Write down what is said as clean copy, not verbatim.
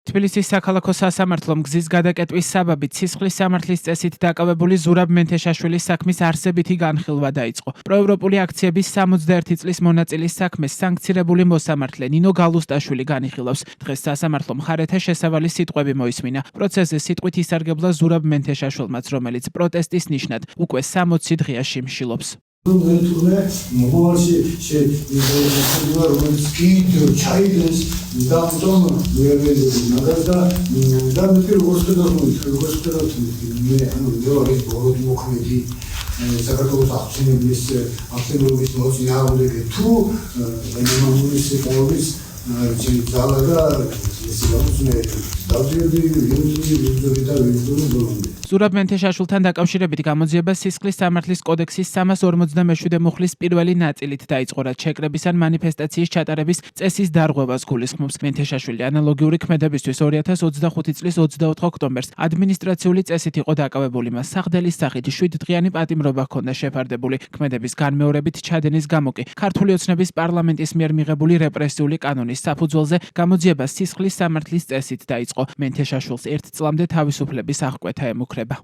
თბილისის საქალაქო სასამართლომ გზის გადაკეტვის საბაბით სისხლის სამართლის წესით დაკავებული ზურაბ მენთეშაშვილის საქმის არსებითი განხილვა დაიწყო. პროევროპული აქციების 61 წლის მონაწილის საქმეს სანქცირებული მოსამართლე ნინო გალუსტაშვილი განიხილავს. დღეს სასამართლომ მხარეთა შესავალი სიტყვები მოისმინა. პროცესზე სიტყვით ისარგებლა ზურაბ მენთეშაშვილმაც, რომელიც პროტესტის ნიშნად უკვე 60 დღეაში მშილობს. ზურაბ მენთეშაშვილთან დაკავშირებით გამოძიება სისხლის სამართლის კოდექსის 347 მუხლის პირველი ნაწილით დაიწყო, რაც შეკრების ან მანიფესტაციის ჩატარების წესის დარღვევას გულისხმობს. მენთეშაშვილი ანალოგიური ქმედებისთვის 2025 წლის 24 ოქტომბერს ადმინისტრაციული წესით იყო დაკავებული, მას სახლდელის სახით 7 დღიანი პატიმრობა ჰქონდა შეფარდებული. ქმედების განმეორებით ჩადენის გამო კი ქართული ოცნების პარლამენტის მიერ მიღებული რეპრესიული კანონის საფუძველზე გამოძიება სისხლის სამართლის წესით დაიწყო. მენთეშაშვილს 1 წლამდე თავისუფლების აღკვეთა ემუქრება.